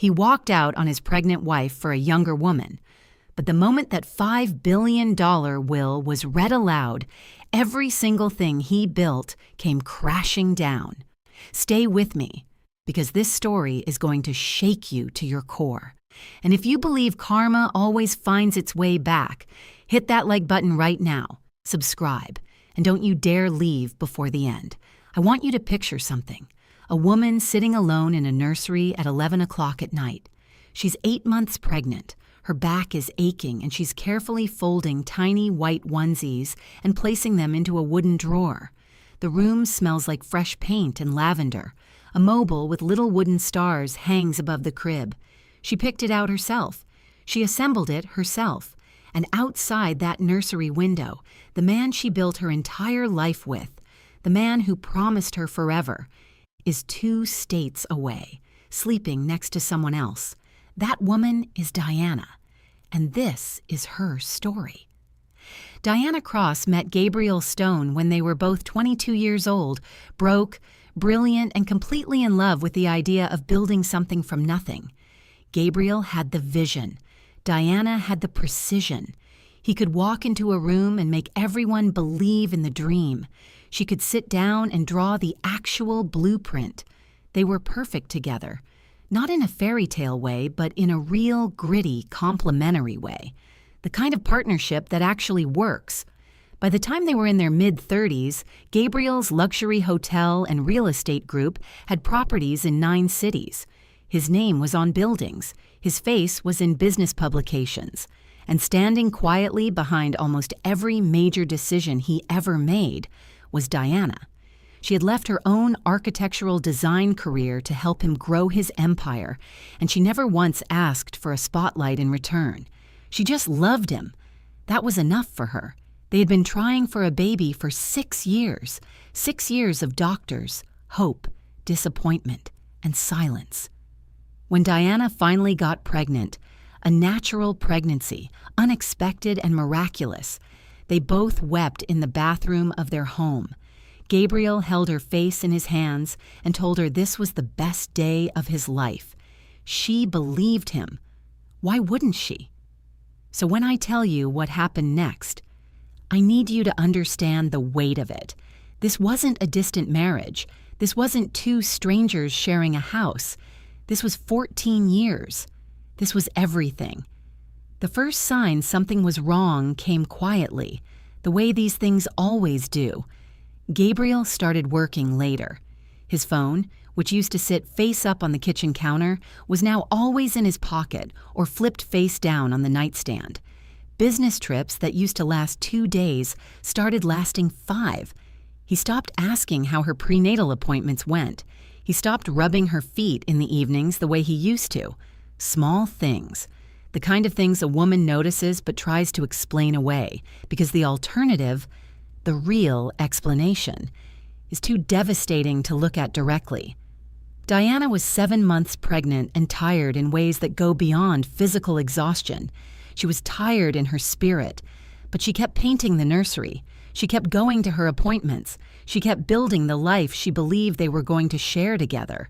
He walked out on his pregnant wife for a younger woman. But the moment that $5 billion will was read aloud, every single thing he built came crashing down. Stay with me, because this story is going to shake you to your core. And if you believe karma always finds its way back, hit that like button right now, subscribe, and don't you dare leave before the end. I want you to picture something. A woman sitting alone in a nursery at 11 o'clock at night. She's 8 months pregnant. Her back is aching, and she's carefully folding tiny white onesies and placing them into a wooden drawer. The room smells like fresh paint and lavender. A mobile with little wooden stars hangs above the crib. She picked it out herself. She assembled it herself. And outside that nursery window, the man she built her entire life with, the man who promised her forever, is 2 states away, sleeping next to someone else. That woman is Diana, and this is her story. Diana Cross met Gabriel Stone when they were both 22 years old, broke, brilliant, and completely in love with the idea of building something from nothing. Gabriel had the vision. Diana had the precision. He could walk into a room and make everyone believe in the dream. She could sit down and draw the actual blueprint. They were perfect together. Not in a fairy tale way, but in a real, gritty, complementary way. The kind of partnership that actually works. By the time they were in their mid-30s, Gabriel's luxury hotel and real estate group had properties in 9 cities. His name was on buildings. His face was in business publications. And standing quietly behind almost every major decision he ever made was Diana. She had left her own architectural design career to help him grow his empire, and she never once asked for a spotlight in return. She just loved him. That was enough for her. They had been trying for a baby for 6 years. 6 years of doctors, hope, disappointment, and silence. When Diana finally got pregnant, a natural pregnancy, unexpected and miraculous, they both wept in the bathroom of their home. Gabriel held her face in his hands and told her this was the best day of his life. She believed him. Why wouldn't she? So when I tell you what happened next, I need you to understand the weight of it. This wasn't a distant marriage. This wasn't 2 strangers sharing a house. This was 14 years. This was everything. The first sign something was wrong came quietly, the way these things always do. Gabriel started working later. His phone, which used to sit face up on the kitchen counter, was now always in his pocket or flipped face down on the nightstand. Business trips that used to last 2 days started lasting 5. He stopped asking how her prenatal appointments went. He stopped rubbing her feet in the evenings the way he used to. Small things. The kind of things a woman notices but tries to explain away, because the alternative, the real explanation, is too devastating to look at directly. Diana was 7 months pregnant and tired in ways that go beyond physical exhaustion. She was tired in her spirit, but she kept painting the nursery. She kept going to her appointments. She kept building the life she believed they were going to share together.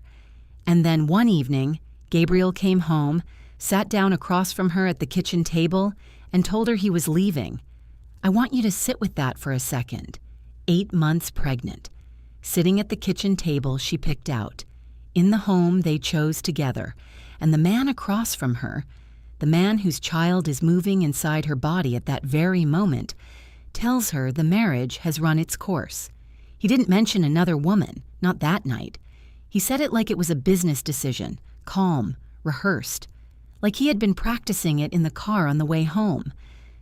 And then one evening, Gabriel came home, sat down across from her at the kitchen table, and told her he was leaving. I want you to sit with that for a second. 8 months pregnant. Sitting at the kitchen table she picked out. In the home they chose together. And the man across from her, the man whose child is moving inside her body at that very moment, tells her the marriage has run its course. He didn't mention another woman, not that night. He said it like it was a business decision, calm, rehearsed, like he had been practicing it in the car on the way home.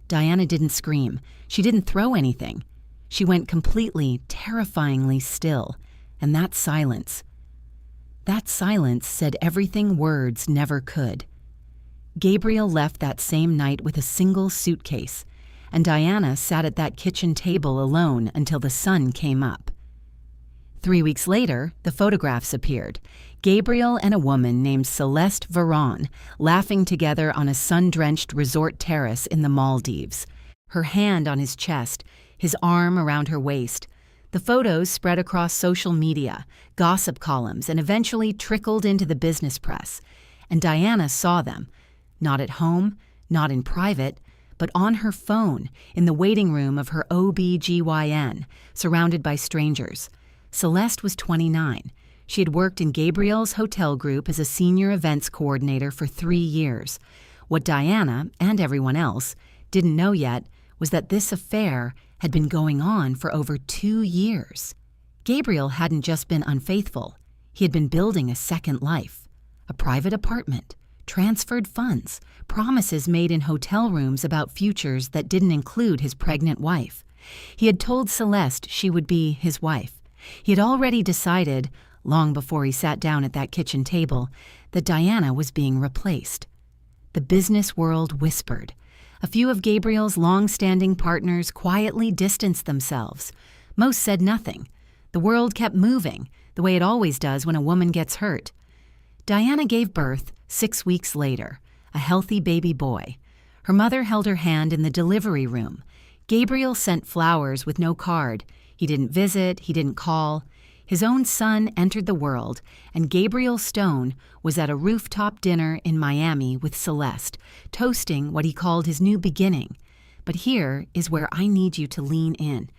Diana didn't scream. She didn't throw anything. She went completely, terrifyingly still, and that silence said everything words never could. Gabriel left that same night with a single suitcase, and Diana sat at that kitchen table alone until the sun came up. 3 weeks later, the photographs appeared. Gabriel and a woman named Celeste Veron laughing together on a sun-drenched resort terrace in the Maldives. Her hand on his chest, his arm around her waist. The photos spread across social media, gossip columns, and eventually trickled into the business press. and Diana saw them, not at home, not in private, but on her phone in the waiting room of her OB/GYN, surrounded by strangers. Celeste was 29. She had worked in Gabriel's hotel group as a senior events coordinator for 3 years. What Diana, and everyone else, didn't know yet was that this affair had been going on for over 2 years. Gabriel hadn't just been unfaithful. He had been building a second life. A private apartment, transferred funds, promises made in hotel rooms about futures that didn't include his pregnant wife. He had told Celeste she would be his wife. He had already decided, long before he sat down at that kitchen table, that Diana was being replaced. The business world whispered. A few of Gabriel's long-standing partners quietly distanced themselves. Most said nothing. The world kept moving, the way it always does when a woman gets hurt. Diana gave birth 6 weeks later, a healthy baby boy. Her mother held her hand in the delivery room. Gabriel sent flowers with no card. He didn't visit, he didn't call. His own son entered the world, and Gabriel Stone was at a rooftop dinner in Miami with Celeste, toasting what he called his new beginning. But here is where I need you to lean in,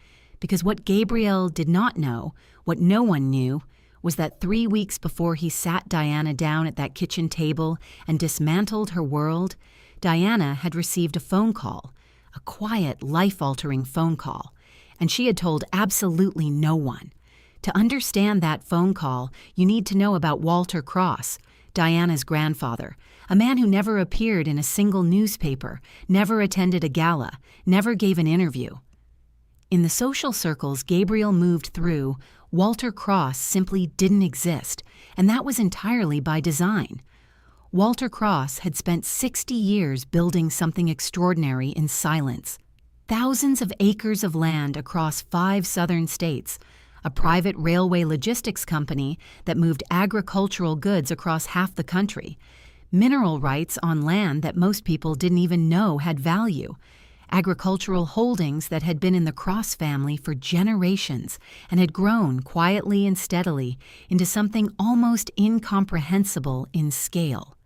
because what Gabriel did not know, what no one knew, was that 3 weeks before he sat Diana down at that kitchen table and dismantled her world, Diana had received a phone call, a quiet, life-altering phone call, and she had told absolutely no one. To understand that phone call, you need to know about Walter Cross, Diana's grandfather, a man who never appeared in a single newspaper, never attended a gala, never gave an interview. In the social circles Gabriel moved through, Walter Cross simply didn't exist, and that was entirely by design. Walter Cross had spent 60 years building something extraordinary in silence. Thousands of acres of land across 5 southern states, a private railway logistics company that moved agricultural goods across half the country, mineral rights on land that most people didn't even know had value, agricultural holdings that had been in the Cross family for generations and had grown quietly and steadily into something almost incomprehensible in scale.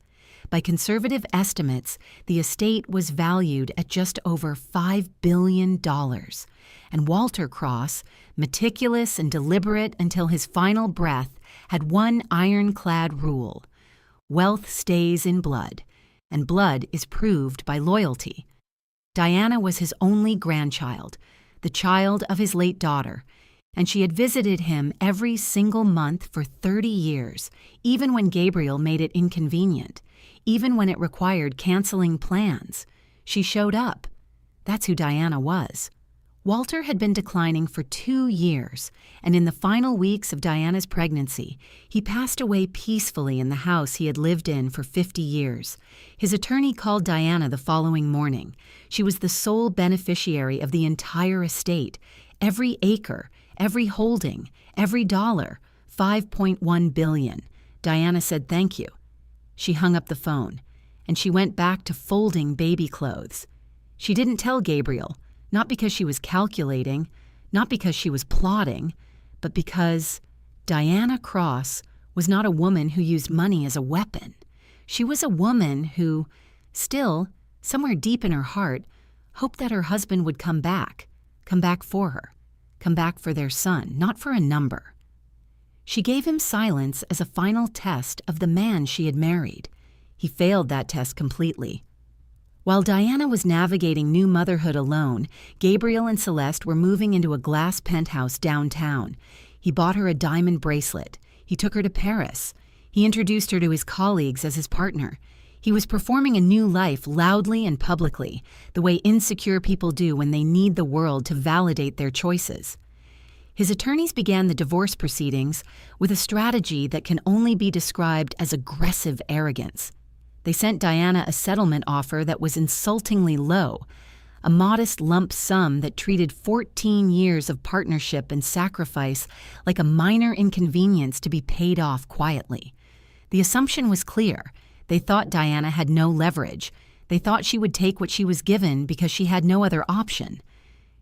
By conservative estimates, the estate was valued at just over $5 billion. And Walter Cross, meticulous and deliberate until his final breath, had one ironclad rule: wealth stays in blood, and blood is proved by loyalty. Diana was his only grandchild, the child of his late daughter, and she had visited him every single month for 30 years, even when Gabriel made it inconvenient, even when it required canceling plans. She showed up. That's who Diana was. Walter had been declining for 2 years, and in the final weeks of Diana's pregnancy, he passed away peacefully in the house he had lived in for 50 years. His attorney called Diana the following morning. She was the sole beneficiary of the entire estate, every acre, every holding, every dollar, $5.1 billion. Diana said thank you. She hung up the phone, and she went back to folding baby clothes. She didn't tell Gabriel, not because she was calculating, not because she was plotting, but because Diana Cross was not a woman who used money as a weapon. She was a woman who, still, somewhere deep in her heart, hoped that her husband would come back for her, come back for their son, not for a number. She gave him silence as a final test of the man she had married. He failed that test completely. While Diana was navigating new motherhood alone, Gabriel and Celeste were moving into a glass penthouse downtown. He bought her a diamond bracelet. He took her to Paris. He introduced her to his colleagues as his partner. He was performing a new life loudly and publicly, the way insecure people do when they need the world to validate their choices. His attorneys began the divorce proceedings with a strategy that can only be described as aggressive arrogance. They sent Diana a settlement offer that was insultingly low, a modest lump sum that treated 14 years of partnership and sacrifice like a minor inconvenience to be paid off quietly. The assumption was clear. They thought Diana had no leverage. They thought she would take what she was given because she had no other option.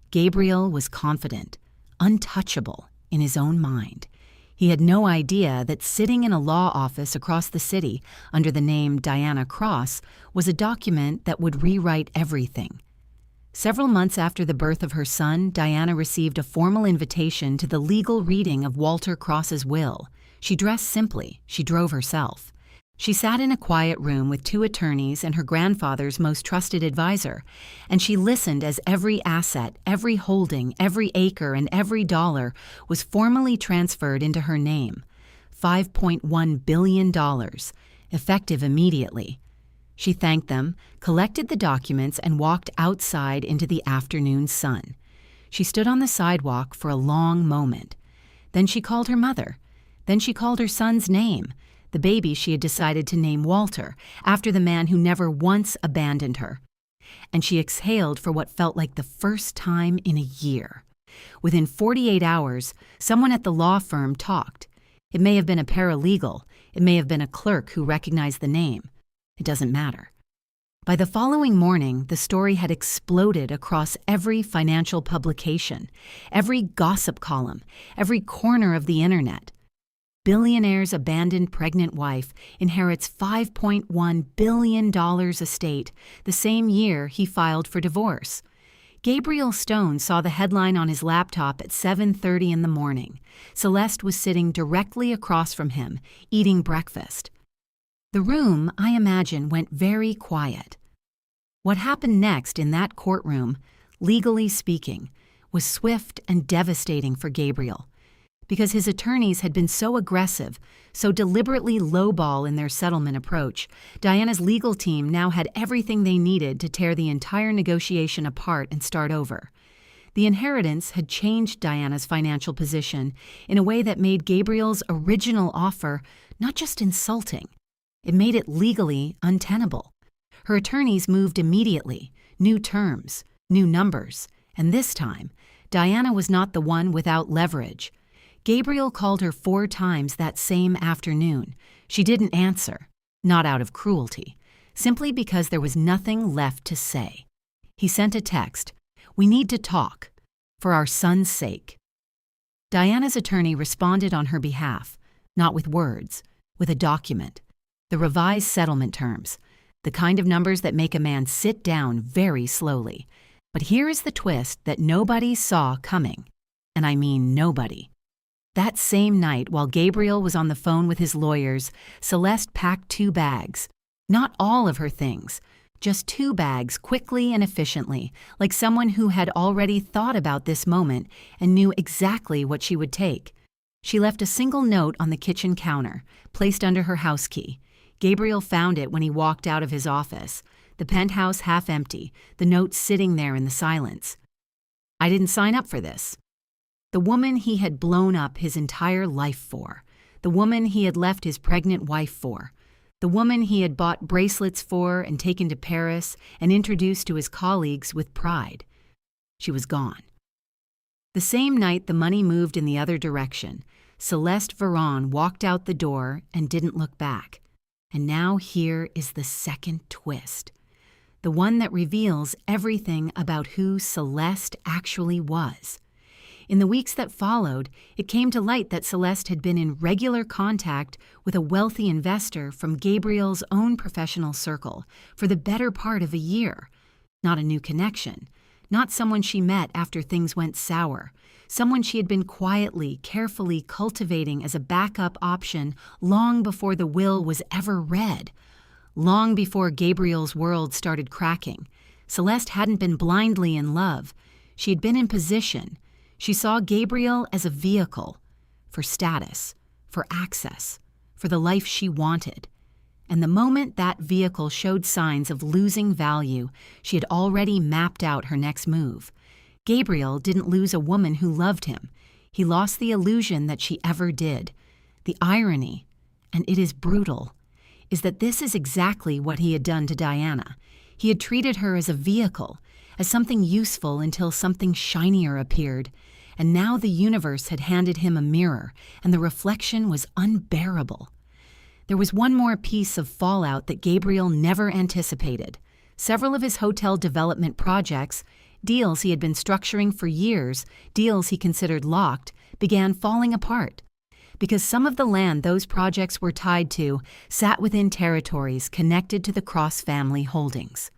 Gabriel was confident, untouchable in his own mind. He had no idea that sitting in a law office across the city under the name Diana Cross was a document that would rewrite everything. Several months after the birth of her son, Diana received a formal invitation to the legal reading of Walter Cross's will. She dressed simply. She drove herself. She sat in a quiet room with 2 attorneys and her grandfather's most trusted advisor, and she listened as every asset, every holding, every acre, and every dollar was formally transferred into her name. $5.1 billion, effective immediately. She thanked them, collected the documents, and walked outside into the afternoon sun. She stood on the sidewalk for a long moment. Then she called her mother. Then she called her son's name, the baby she had decided to name Walter, after the man who never once abandoned her. And she exhaled for what felt like the first time in a year. Within 48 hours, someone at the law firm talked. It may have been a paralegal. It may have been a clerk who recognized the name. It doesn't matter. By the following morning, the story had exploded across every financial publication, every gossip column, every corner of the internet. Billionaire's abandoned pregnant wife inherits $5.1 billion estate the same year he filed for divorce. Gabriel Stone saw the headline on his laptop at 7:30 in the morning. Celeste was sitting directly across from him, eating breakfast. The room, I imagine, went very quiet. What happened next in that courtroom, legally speaking, was swift and devastating for Gabriel. Because his attorneys had been so aggressive, so deliberately lowball in their settlement approach, Diana's legal team now had everything they needed to tear the entire negotiation apart and start over. The inheritance had changed Diana's financial position in a way that made Gabriel's original offer not just insulting, it made it legally untenable. Her attorneys moved immediately, new terms, new numbers, and this time, Diana was not the one without leverage. Gabriel called her 4 times that same afternoon. She didn't answer, not out of cruelty, simply because there was nothing left to say. He sent a text, "We need to talk, for our son's sake." Diana's attorney responded on her behalf, not with words, with a document, the revised settlement terms, the kind of numbers that make a man sit down very slowly. But here is the twist that nobody saw coming, and I mean nobody. That same night, while Gabriel was on the phone with his lawyers, Celeste packed 2 bags. Not all of her things, just 2 bags quickly and efficiently, like someone who had already thought about this moment and knew exactly what she would take. She left a single note on the kitchen counter, placed under her house key. Gabriel found it when he walked out of his office, the penthouse half empty, the note sitting there in the silence. "I didn't sign up for this." The woman he had blown up his entire life for, the woman he had left his pregnant wife for, the woman he had bought bracelets for and taken to Paris and introduced to his colleagues with pride. She was gone. The same night the money moved in the other direction, Celeste Veron walked out the door and didn't look back. And now here is the second twist, the one that reveals everything about who Celeste actually was. In the weeks that followed, it came to light that Celeste had been in regular contact with a wealthy investor from Gabriel's own professional circle for the better part of a year. Not a new connection, not someone she met after things went sour, someone she had been quietly, carefully cultivating as a backup option long before the will was ever read. Long before Gabriel's world started cracking, Celeste hadn't been blindly in love. She had been in position. She saw Gabriel as a vehicle for status, for access, for the life she wanted. And the moment that vehicle showed signs of losing value, she had already mapped out her next move. Gabriel didn't lose a woman who loved him. He lost the illusion that she ever did. The irony, and it is brutal, is that this is exactly what he had done to Diana. He had treated her as a vehicle, as something useful until something shinier appeared. And now the universe had handed him a mirror, and the reflection was unbearable. There was one more piece of fallout that Gabriel never anticipated. Several of his hotel development projects, deals he had been structuring for years, deals he considered locked, began falling apart. because some of the land those projects were tied to sat within territories connected to the Cross family holdings.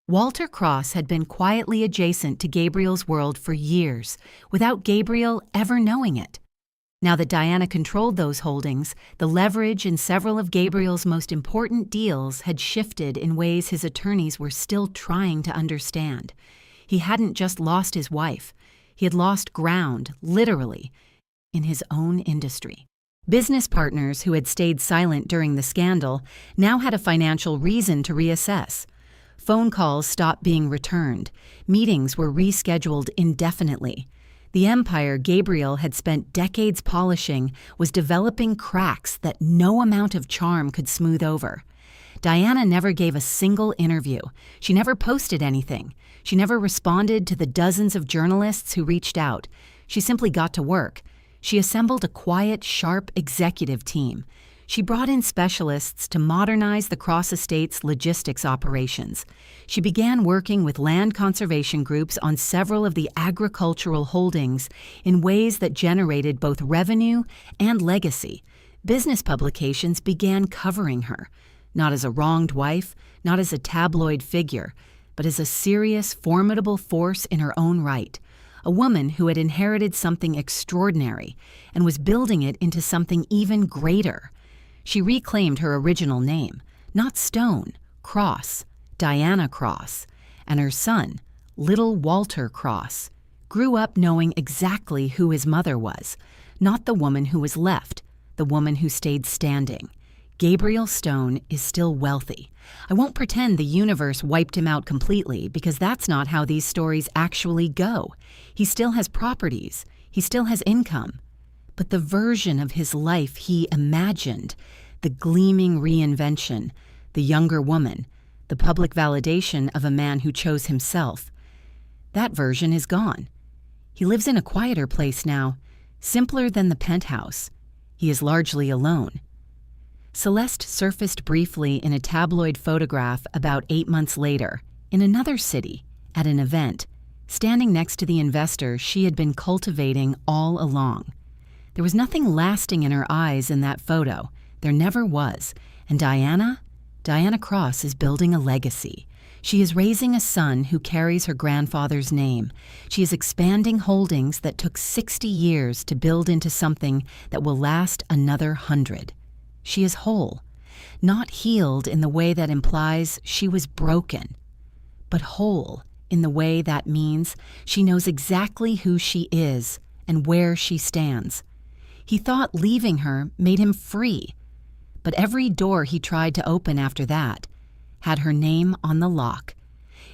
Walter Cross had been quietly adjacent to Gabriel's world for years, without Gabriel ever knowing it. Now that Diana controlled those holdings, the leverage in several of Gabriel's most important deals had shifted in ways his attorneys were still trying to understand. He hadn't just lost his wife. He had lost ground, literally, in his own industry. Business partners who had stayed silent during the scandal now had a financial reason to reassess. Phone calls stopped being returned. Meetings were rescheduled indefinitely. The empire Gabriel had spent decades polishing was developing cracks that no amount of charm could smooth over. Diana never gave a single interview. She never posted anything. She never responded to the dozens of journalists who reached out. She simply got to work. She assembled a quiet, sharp executive team. She brought in specialists to modernize the Cross Estate's logistics operations. She began working with land conservation groups on several of the agricultural holdings in ways that generated both revenue and legacy. Business publications began covering her, not as a wronged wife, not as a tabloid figure, but as a serious, formidable force in her own right. A woman who had inherited something extraordinary and was building it into something even greater. She reclaimed her original name, not Stone, Cross, Diana Cross, and her son, little Walter Cross, grew up knowing exactly who his mother was, not the woman who was left, the woman who stayed standing. Gabriel Stone is still wealthy. I won't pretend the universe wiped him out completely, because that's not how these stories actually go. He still has properties. He still has income. But the version of his life he imagined, the gleaming reinvention, the younger woman, the public validation of a man who chose himself, that version is gone. He lives in a quieter place now, simpler than the penthouse. He is largely alone. Celeste surfaced briefly in a tabloid photograph about 8 months later, in another city, at an event, standing next to the investor she had been cultivating all along. There was nothing lasting in her eyes in that photo. There never was. And Diana Cross is building a legacy. She is raising a son who carries her grandfather's name. She is expanding holdings that took 60 years to build into something that will last another 100. She is whole, not healed in the way that implies she was broken, but whole in the way that means she knows exactly who she is and where she stands. He thought leaving her made him free, but every door he tried to open after that had her name on the lock.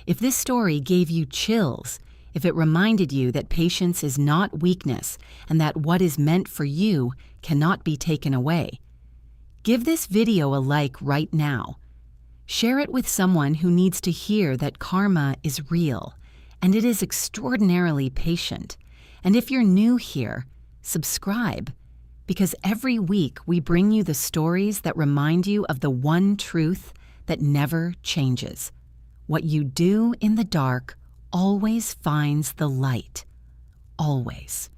If this story gave you chills, if it reminded you that patience is not weakness and that what is meant for you cannot be taken away, give this video a like right now. Share it with someone who needs to hear that karma is real and it is extraordinarily patient. And if you're new here, subscribe, because every week we bring you the stories that remind you of the one truth that never changes. What you do in the dark always finds the light. Always.